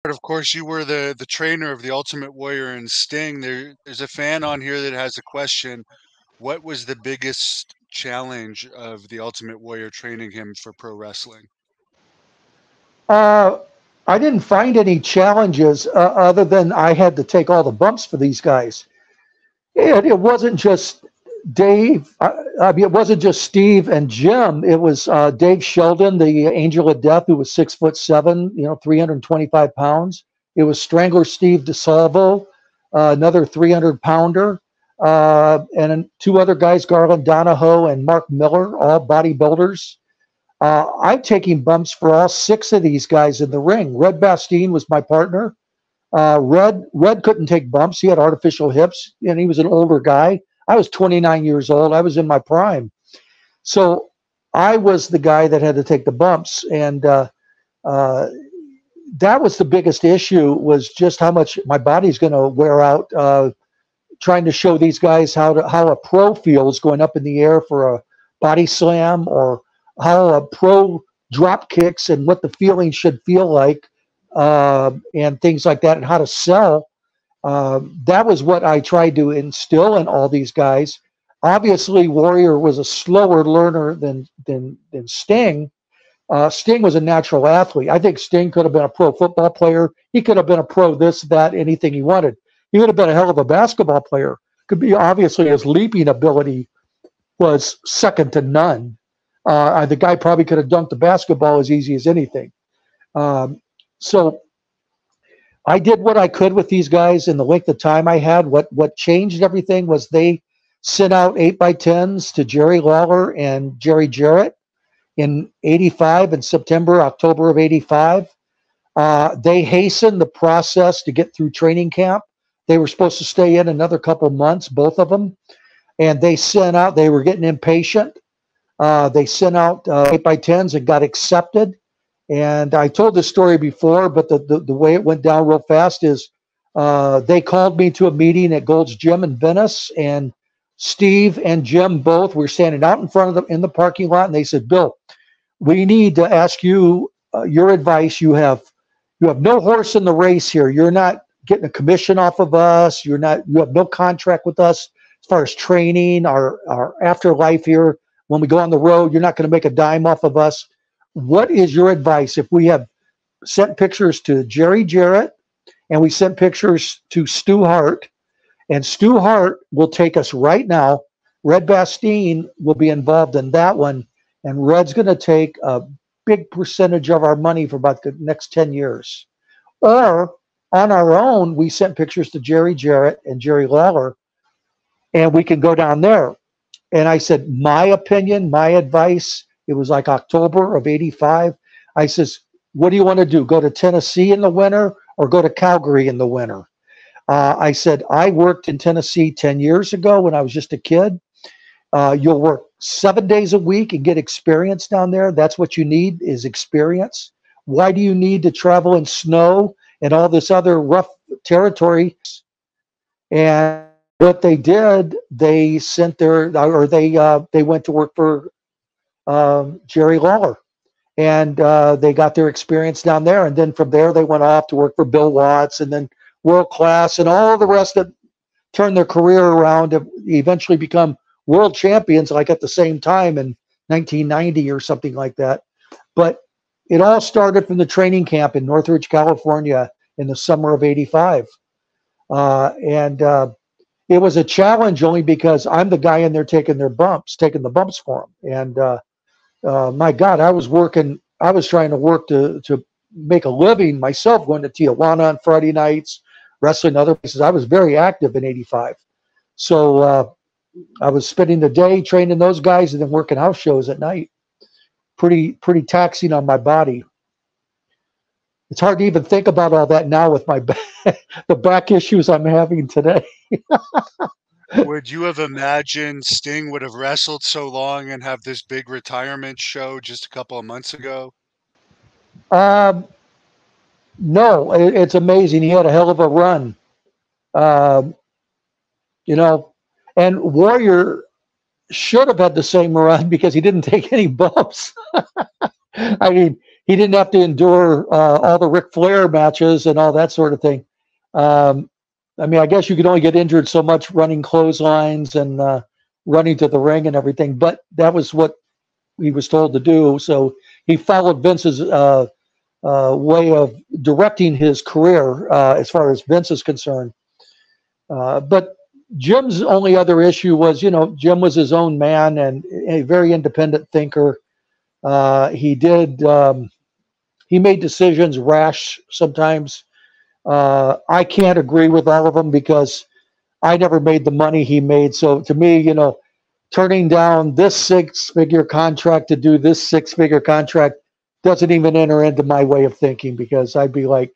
Of course, you were the trainer of the Ultimate Warrior and Sting. There's a fan on here that has a question. What was the biggest challenge of the Ultimate Warrior training him for pro wrestling? Uh, I didn't find any challenges other than I had to take all the bumps for these guys. And it wasn't just Dave. I mean, it wasn't just Steve and Jim. It was Dave Sheldon, the Angel of Death, who was 6'7", 325 pounds. It was Strangler Steve DeSalvo, another 300-pounder, and then two other guys, Garland Donahoe and Mark Miller, all bodybuilders. I'm taking bumps for all six of these guys in the ring. Red Bastien was my partner. Red couldn't take bumps. He had artificial hips, and he was an older guy. I was 29 years old. I was in my prime, so I was the guy that had to take the bumps, and that was the biggest issue. Was just how much my body's going to wear out. Trying to show these guys how a pro feels going up in the air for a body slam, or how a pro drop kicks and what the feeling should feel like, and things like that, and how to sell. That was what I tried to instill in all these guys. Obviously, Warrior was a slower learner than Sting. Sting was a natural athlete. I think Sting could have been a pro football player. He could have been a pro this, that, anything he wanted. He would have been a hell of a basketball player. Could be obviously his leaping ability was second to none. The guy probably could have dunked the basketball as easy as anything. So I did what I could with these guys in the length of time I had. What changed everything was they sent out 8x10s to Jerry Lawler and Jerry Jarrett in 85, in September, October of 85. They hastened the process to get through training camp. They were supposed to stay in another couple months, both of them. And they sent out, they were getting impatient. They sent out 8x10s and got accepted. And I told this story before, but the way it went down real fast is they called me to a meeting at Gold's Gym in Venice, and Steve and Jim both were standing out in front of them in the parking lot, and they said, "Bill, we need to ask you your advice. You have no horse in the race here. You're not getting a commission off of us. You have no contract with us as far as training, our afterlife here. When we go on the road, you're not going to make a dime off of us. What is your advice if we have sent pictures to Jerry Jarrett and we sent pictures to Stu Hart, and Stu Hart will take us right now. Red Bastien will be involved in that one, and Red's going to take a big percentage of our money for about the next 10 years. Or on our own, we sent pictures to Jerry Jarrett and Jerry Lawler, and we can go down there." And I said, my opinion, my advice, it was like October of 85. I says, "What do you want to do? Go to Tennessee in the winter or go to Calgary in the winter?" I said, "I worked in Tennessee 10 years ago when I was just a kid. You'll work 7 days a week and get experience down there. That's what you need, is experience. Why do you need to travel in snow and all this other rough territory?" And what they did, they sent they went to work for Jerry Lawler, and they got their experience down there. And then from there, they went off to work for Bill Watts, and then World Class, and all the rest that turned their career around to eventually become world champions, like at the same time in 1990 or something like that. But it all started from the training camp in Northridge, California in the summer of 85. And it was a challenge only because I'm the guy in there taking the bumps for them. And my God, I was trying to work to make a living myself, going to Tijuana on Friday nights, wrestling other places. I was very active in 85. So I was spending the day training those guys and then working house shows at night. Pretty taxing on my body. It's hard to even think about all that now with my the back issues I'm having today. Would you have imagined Sting would have wrestled so long and have this big retirement show just a couple of months ago? Um, no, it's amazing. He had a hell of a run. Um, you know, and Warrior should have had the same run because he didn't take any bumps. I mean, he didn't have to endure all the Ric Flair matches and all that sort of thing. I mean, I guess you could only get injured so much running clotheslines and running to the ring and everything, but that was what he was told to do. So he followed Vince's way of directing his career as far as Vince is concerned. But Jim's only other issue was, you know, Jim was his own man and a very independent thinker. He made decisions rash sometimes. I can't agree with all of them because I never made the money he made. So to me, you know, turning down this six-figure contract to do this six-figure contract doesn't even enter into my way of thinking, because I'd be like,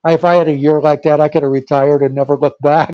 if I had a year like that, I could have retired and never looked back.